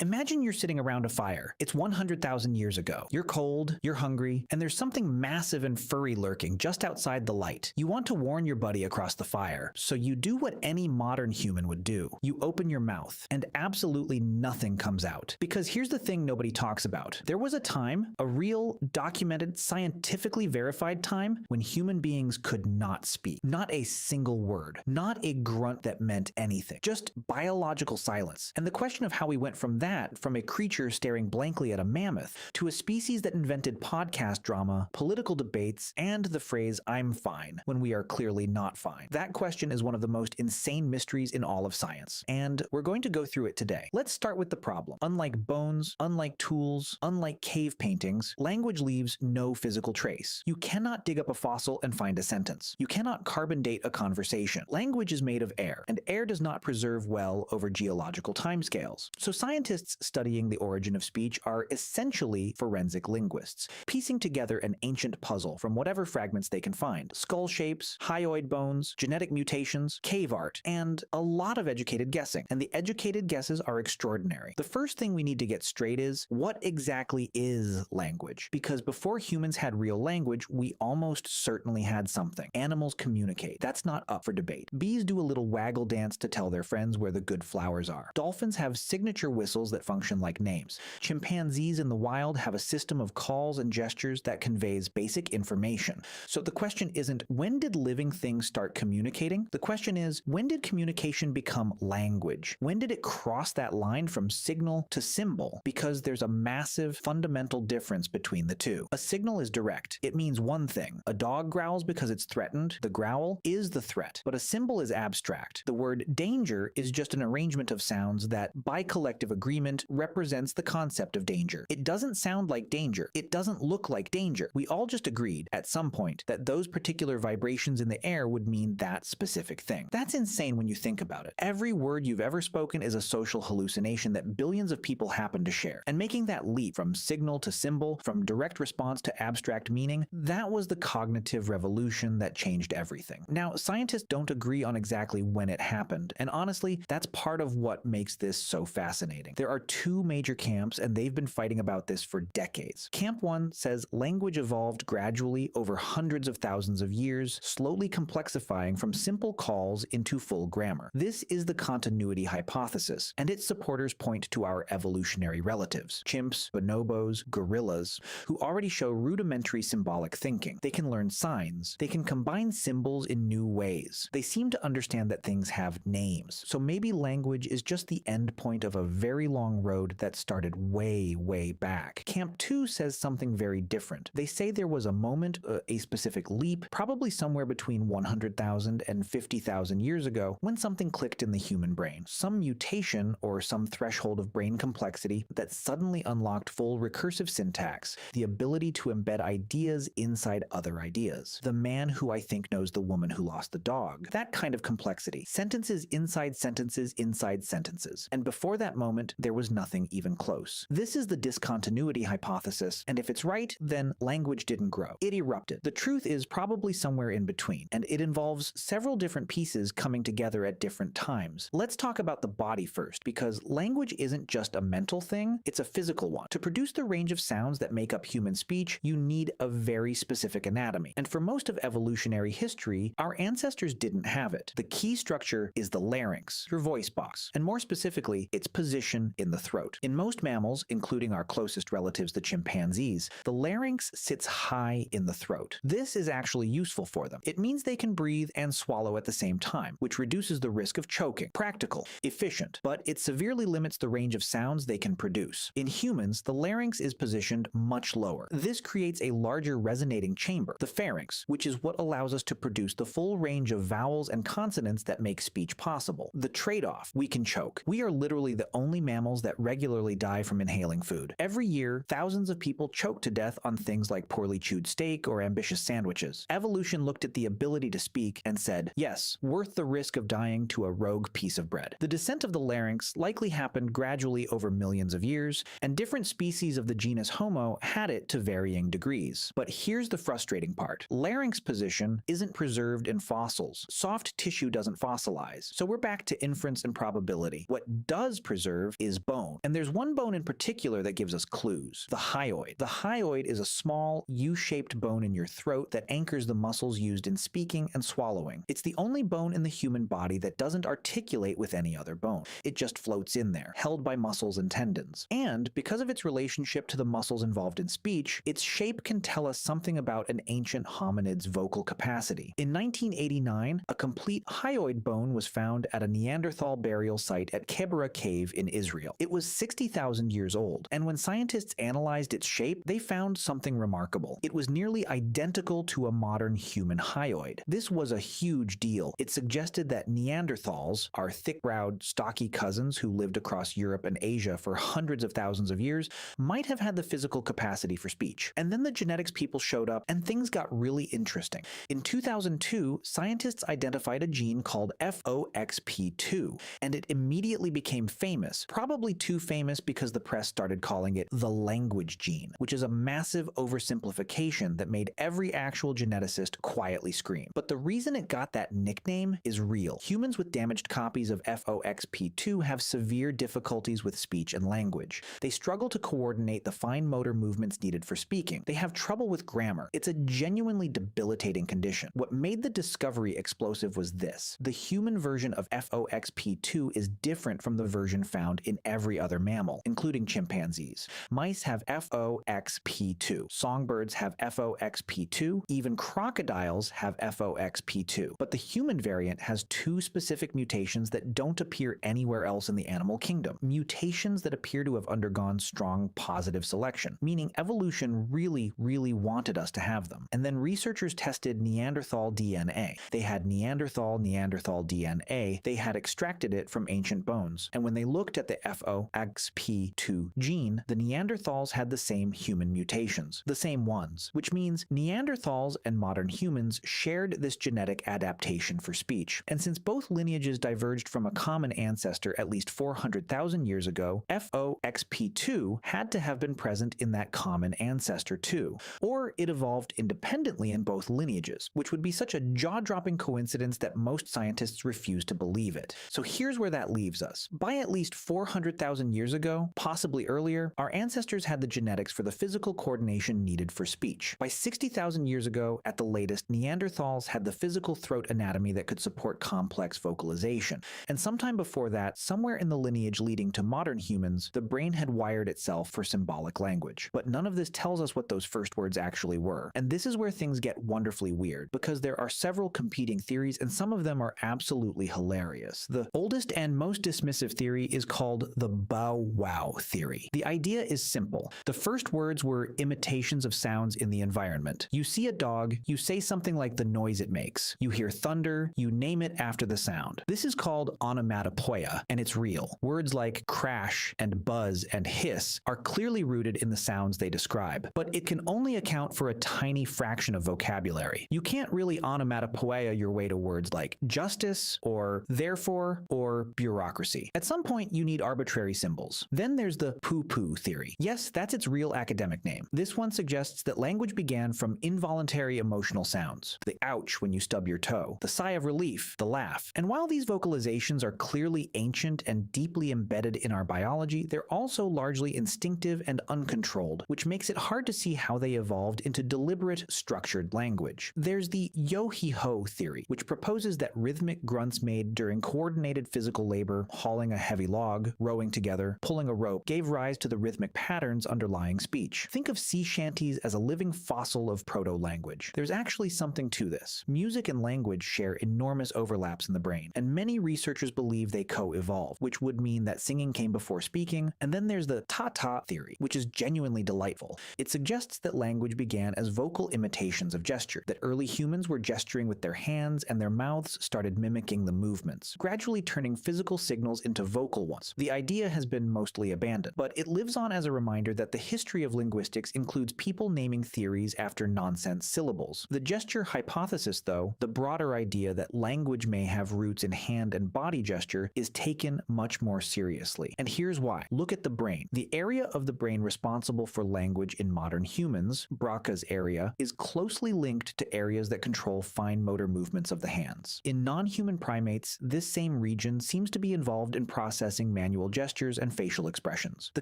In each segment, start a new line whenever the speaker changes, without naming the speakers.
Imagine you're sitting around a fire. It's 100,000 years ago. You're cold, you're hungry, and there's something massive and furry lurking just outside the light. You want to warn your buddy across the fire, so you do what any modern human would do. You open your mouth, and absolutely nothing comes out. Because here's the thing nobody talks about. There was a time, a real, documented, scientifically verified time, when human beings could not speak. Not a single word. Not a grunt that meant anything. Just biological silence. And the question of how we went from that, from a creature staring blankly at a mammoth, to a species that invented podcast drama, political debates, and the phrase "I'm fine" when we are clearly not fine. That question is one of the most insane mysteries in all of science, and we're going to go through it today. Let's start with the problem. Unlike bones, unlike tools, unlike cave paintings, language leaves no physical trace. You cannot dig up a fossil and find a sentence. You cannot carbon date a conversation. Language is made of air, and air does not preserve well over geological timescales. So scientists studying the origin of speech are essentially forensic linguists, piecing together an ancient puzzle from whatever fragments they can find. Skull shapes, hyoid bones, genetic mutations, cave art, and a lot of educated guessing. And the educated guesses are extraordinary. The first thing we need to get straight is, what exactly is language? Because before humans had real language, we almost certainly had something. Animals communicate. That's not up for debate. Bees do a little waggle dance to tell their friends where the good flowers are. Dolphins have signature whistles that function like names. Chimpanzees in the wild have a system of calls and gestures that conveys basic information. So the question isn't, when did living things start communicating? The question is, when did communication become language? When did it cross that line from signal to symbol? Because there's a massive fundamental difference between the two. A signal is direct. It means one thing. A dog growls because it's threatened. The growl is the threat. But a symbol is abstract. The word danger is just an arrangement of sounds that, by collective agreement, represents the concept of danger. It doesn't sound like danger. It doesn't look like danger. We all just agreed, at some point, that those particular vibrations in the air would mean that specific thing. That's insane when you think about it. Every word you've ever spoken is a social hallucination that billions of people happen to share. And making that leap from signal to symbol, from direct response to abstract meaning, that was the cognitive revolution that changed everything. Now, scientists don't agree on exactly when it happened, and honestly, that's part of what makes this so fascinating. There are two major camps, and they've been fighting about this for decades. Camp 1 says language evolved gradually over hundreds of thousands of years, slowly complexifying from simple calls into full grammar. This is the continuity hypothesis, and its supporters point to our evolutionary relatives, chimps, bonobos, gorillas, who already show rudimentary symbolic thinking. They can learn signs. They can combine symbols in new ways. They seem to understand that things have names. So maybe language is just the end point of a very long road that started way, way back. Camp 2 says something very different. They say there was a moment, a specific leap, probably somewhere between 100,000 and 50,000 years ago, when something clicked in the human brain. Some mutation or some threshold of brain complexity that suddenly unlocked full recursive syntax, the ability to embed ideas inside other ideas. The man who I think knows the woman who lost the dog. That kind of complexity. Sentences inside sentences inside sentences. And before that moment, there was nothing even close. This is the discontinuity hypothesis, and if it's right, then language didn't grow. It erupted. The truth is probably somewhere in between, and it involves several different pieces coming together at different times. Let's talk about the body first, because language isn't just a mental thing, it's a physical one. To produce the range of sounds that make up human speech, you need a very specific anatomy. And for most of evolutionary history, our ancestors didn't have it. The key structure is the larynx, your voice box, and more specifically, its position in the throat. In most mammals, including our closest relatives, the chimpanzees, the larynx sits high in the throat. This is actually useful for them. It means they can breathe and swallow at the same time, which reduces the risk of choking. Practical, efficient, but it severely limits the range of sounds they can produce. In humans, the larynx is positioned much lower. This creates a larger resonating chamber, the pharynx, which is what allows us to produce the full range of vowels and consonants that make speech possible. The trade-off, we can choke. We are literally the only mammals that regularly die from inhaling food. Every year, thousands of people choke to death on things like poorly chewed steak or ambitious sandwiches. Evolution looked at the ability to speak and said, yes, worth the risk of dying to a rogue piece of bread. The descent of the larynx likely happened gradually over millions of years, and different species of the genus Homo had it to varying degrees. But here's the frustrating part. Larynx position isn't preserved in fossils. Soft tissue doesn't fossilize, so we're back to inference and probability. What does preserve is is bone. And there's one bone in particular that gives us clues: the hyoid. The hyoid is a small, U-shaped bone in your throat that anchors the muscles used in speaking and swallowing. It's the only bone in the human body that doesn't articulate with any other bone. It just floats in there, held by muscles and tendons. And because of its relationship to the muscles involved in speech, its shape can tell us something about an ancient hominid's vocal capacity. In 1989, a complete hyoid bone was found at a Neanderthal burial site at Kebera Cave in Israel. It was 60,000 years old, and when scientists analyzed its shape, they found something remarkable. It was nearly identical to a modern human hyoid. This was a huge deal. It suggested that Neanderthals, our thick-browed, stocky cousins who lived across Europe and Asia for hundreds of thousands of years, might have had the physical capacity for speech. And then the genetics people showed up, and things got really interesting. In 2002, scientists identified a gene called FOXP2, and it immediately became famous, probably too famous because the press started calling it the language gene, which is a massive oversimplification that made every actual geneticist quietly scream. But the reason it got that nickname is real. Humans with damaged copies of FOXP2 have severe difficulties with speech and language. They struggle to coordinate the fine motor movements needed for speaking. They have trouble with grammar. It's a genuinely debilitating condition. What made the discovery explosive was this: the human version of FOXP2 is different from the version found in every other mammal, including chimpanzees. Mice have FOXP2. Songbirds have FOXP2. Even crocodiles have FOXP2. But the human variant has two specific mutations that don't appear anywhere else in the animal kingdom. Mutations that appear to have undergone strong positive selection, meaning evolution really wanted us to have them. And then researchers tested Neanderthal DNA. They had Neanderthal DNA. They had extracted it from ancient bones. And when they looked at the FOXP2 gene, the Neanderthals had the same human mutations, the same ones, which means Neanderthals and modern humans shared this genetic adaptation for speech. And since both lineages diverged from a common ancestor at least 400,000 years ago, FOXP2 had to have been present in that common ancestor too. Or it evolved independently in both lineages, which would be such a jaw-dropping coincidence that most scientists refuse to believe it. So here's where that leaves us. By at least 400,000 years ago, possibly earlier, our ancestors had the genetics for the physical coordination needed for speech. By 60,000 years ago, at the latest, Neanderthals had the physical throat anatomy that could support complex vocalization. And sometime before that, somewhere in the lineage leading to modern humans, the brain had wired itself for symbolic language. But none of this tells us what those first words actually were. And this is where things get wonderfully weird, because there are several competing theories, and some of them are absolutely hilarious. The oldest and most dismissive theory is called the bow wow theory. The idea is simple. The first words were imitations of sounds in the environment. You see a dog, you say something like the noise it makes. You hear thunder, you name it after the sound. This is called onomatopoeia, and it's real. Words like crash and buzz and hiss are clearly rooted in the sounds they describe, but it can only account for a tiny fraction of vocabulary. You can't really onomatopoeia your way to words like justice or therefore or bureaucracy. At some point, you need arbitrary symbols. Then there's the poo-poo theory. Yes, that's its real academic name. This one suggests that language began from involuntary emotional sounds. The ouch when you stub your toe, the sigh of relief, the laugh. And while these vocalizations are clearly ancient and deeply embedded in our biology, they're also largely instinctive and uncontrolled, which makes it hard to see how they evolved into deliberate, structured language. There's the yo-he-ho theory, which proposes that rhythmic grunts made during coordinated physical labor, hauling a heavy log, rowing together, pulling a rope, gave rise to the rhythmic patterns underlying speech. Think of sea shanties as a living fossil of proto-language. There's actually something to this. Music and language share enormous overlaps in the brain, and many researchers believe they co-evolve, which would mean that singing came before speaking. And then there's the ta-ta theory, which is genuinely delightful. It suggests that language began as vocal imitations of gesture, that early humans were gesturing with their hands and their mouths started mimicking the movements, gradually turning physical signals into vocal ones. The idea has been mostly abandoned, but it lives on as a reminder that the history of linguistics includes people naming theories after nonsense syllables. The gesture hypothesis, though, the broader idea that language may have roots in hand and body gesture, is taken much more seriously. And here's why. Look at the brain. The area of the brain responsible for language in modern humans, Broca's area, is closely linked to areas that control fine motor movements of the hands. In non-human primates, this same region seems to be involved in processing manual gestures and facial expressions. The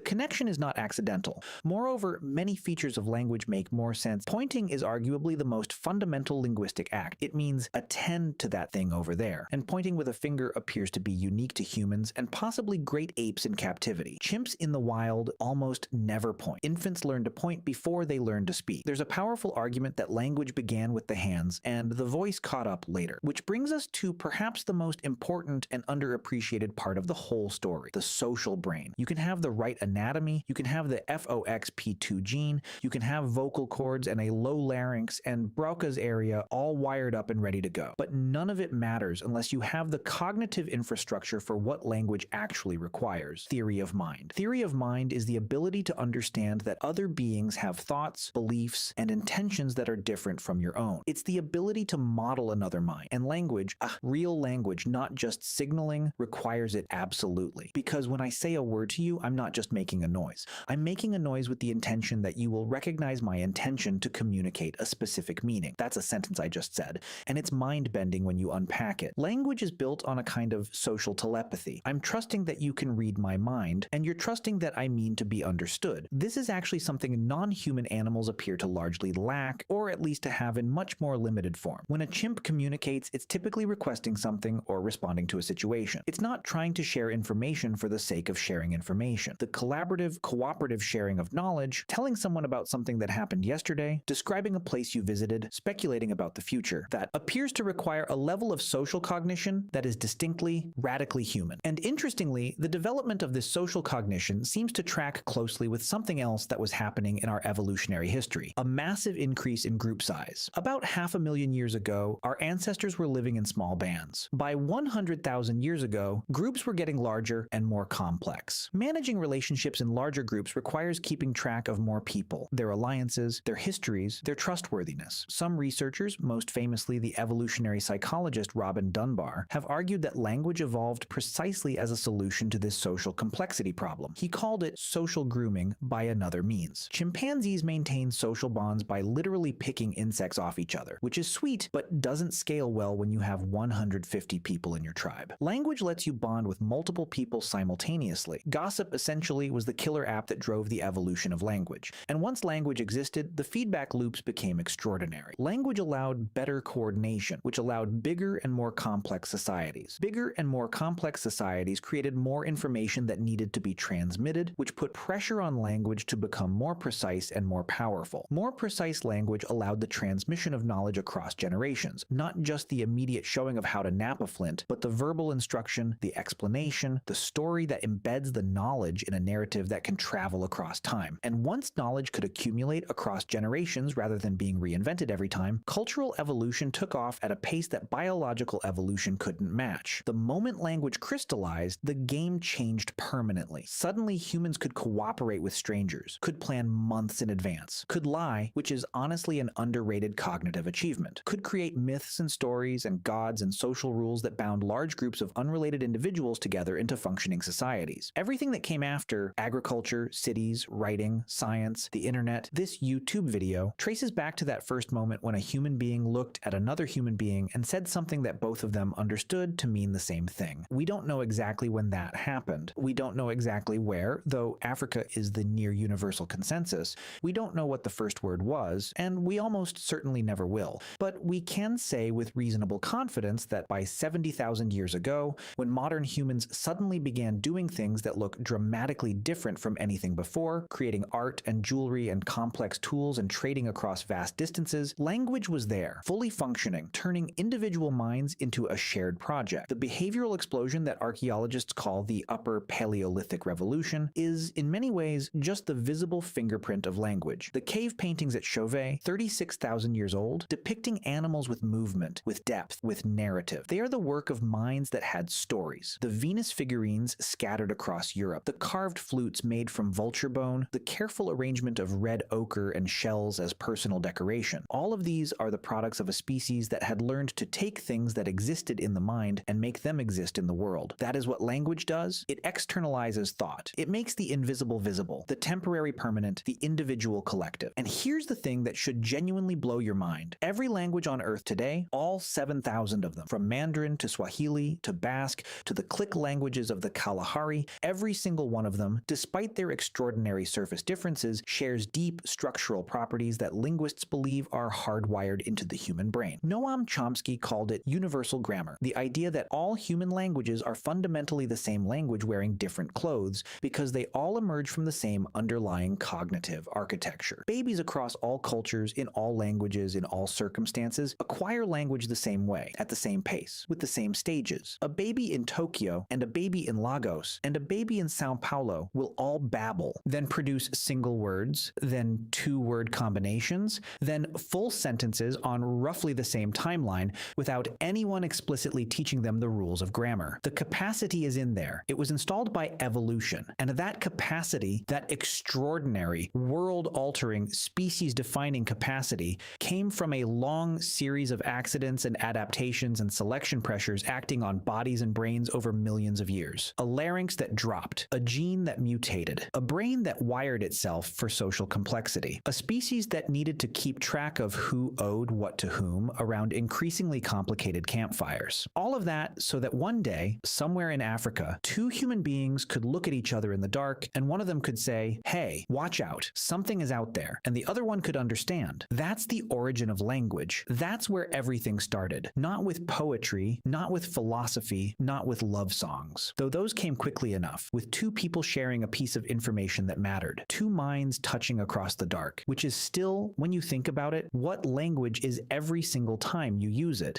connection is not accidental. Moreover, many features of language make more sense. Pointing is arguably the most fundamental linguistic act. It means attend to that thing over there, and pointing with a finger appears to be unique to humans and possibly great apes in captivity. Chimps in the wild almost never point. Infants learn to point before they learn to speak. There's a powerful argument that language began with the hands and the voice caught up later, which brings us to perhaps the most important and underappreciated part of the whole story, the social brain. You can have the right anatomy, you can have the FOXP2 gene, you can have vocal cords and a low larynx and Broca's area all wired up and ready to go. But none of it matters unless you have the cognitive infrastructure for what language actually requires. Theory of mind. Theory of mind is the ability to understand that other beings have thoughts, beliefs, and intentions that are different from your own. It's the ability to model another mind. And language, real language, not just signaling, requires it absolutely. Because when I say a word to you, I'm not just making a noise. I'm making a noise with the intention that you will recognize my intention to communicate a specific meaning. That's a sentence I just said, and it's mind-bending when you unpack it. Language is built on a kind of social telepathy. I'm trusting that you can read my mind, and you're trusting that I mean to be understood. This is actually something non-human animals appear to largely lack, or at least to have in much more limited form. When a chimp communicates, it's typically requesting something or responding to a situation. It's not trying to share information for the sake of sharing information. The collaborative, cooperative sharing of knowledge, telling someone about something that happened yesterday, describing a place you visited, speculating about the future, that appears to require a level of social cognition that is distinctly, radically human. And interestingly, the development of this social cognition seems to track closely with something else that was happening in our evolutionary history: a massive increase in group size. About 500,000 years ago, our ancestors were living in small bands. By 100,000 years ago, groups were getting larger and more complex. Managing relationships in larger groups requires keeping track of more people, their alliances, their histories, their trustworthiness. Some researchers, most famously the evolutionary psychologist Robin Dunbar, have argued that language evolved precisely as a solution to this social complexity problem. He called it social grooming by another means. Chimpanzees maintain social bonds by literally picking insects off each other, which is sweet, but doesn't scale well when you have 150 people in your tribe. Language lets you bond with multiple people simultaneously. Gossip essentially was the killer app that drove the evolution of language. And once language existed, the feedback loops became extraordinary. Language allowed better coordination, which allowed bigger and more complex societies. Bigger and more complex societies created more information that needed to be transmitted, which put pressure on language to become more precise and more powerful. More precise language allowed the transmission of knowledge across generations, not just the immediate showing of how to nap a flint, but the verbal instruction, the explanation, the story that embeds the knowledge in a narrative that can travel across time. And once knowledge could accumulate across generations rather than being reinvented every time, cultural evolution took off at a pace that biological evolution couldn't match. The moment language crystallized, the game changed permanently. Suddenly, humans could cooperate with strangers, could plan months in advance, could lie, which is honestly an underrated cognitive achievement, could create myths and stories and gods and social rules that bound large groups of unrelated individuals together into functioning societies. Everything that came after, agriculture, cities, writing, science, the internet, this YouTube video, traces back to that first moment when a human being looked at another human being and said something that both of them understood to mean the same thing. We don't know exactly when that happened. We don't know exactly where, though Africa is the near universal consensus. We don't know what the first word was, and we almost certainly never will. But we can say with reasonable confidence that by 70,000 years ago, when modern humans suddenly began doing things that look dramatically different from anything before, creating art and jewelry and complex tools and trading across vast distances, language was there, fully functioning, turning individual minds into a shared project. The behavioral explosion that archaeologists call the Upper Paleolithic Revolution is, in many ways, just the visible fingerprint of language. The cave paintings at Chauvet, 36,000 years old, depicting animals with movement, with depth, with narrative. They are the work of minds that had stories. The Venus figurines scattered across Europe, the carved flutes made from vulture bone, the careful arrangement of red ochre and shells as personal decoration. All of these are the products of a species that had learned to take things that existed in the mind and make them exist in the world. That is what language does. It externalizes thought. It makes the invisible visible, the temporary permanent, the individual collective. And here's the thing that should genuinely blow your mind. Every language on Earth today, all 7,000 of them, from Mandarin to Swahili to Basque to the click languages of the Kalahari, every single one of them, despite their extraordinary surface differences, shares deep structural properties that linguists believe are hardwired into the human brain. Noam Chomsky called it universal grammar, the idea that all human languages are fundamentally the same language wearing different clothes because they all emerge from the same underlying cognitive architecture. Babies across all cultures, in all languages, in all circumstances, acquire language the same way, at the same pace, with the same stages. A baby in Tokyo and a baby in Lagos and a baby in Sao Paulo will all babble, then produce single words, then two-word combinations, then full sentences on roughly the same timeline without anyone explicitly teaching them the rules of grammar. The capacity is in there. It was installed by evolution, and that capacity, that extraordinary, world-altering, species-defining capacity, came from a long series of accidents and adaptations and selection pressures acting on bodies and brains over millions of years. A larynx that dropped, a gene that mutated, a brain that wired itself for social complexity, a species that needed to keep track of who owed what to whom around increasingly complicated campfires. All of that so that one day, somewhere in Africa, two human beings could look at each other in the dark and one of them could say, "Hey, watch out, something is out there," and the other one could understand. That's the origin of language. That's where everything started. Not with poetry, not with philosophy, not with love songs. Though those came quickly enough, with two people sharing a piece of information that mattered, two minds touching across the dark, which is still, when you think about it, what language is every single time you use it.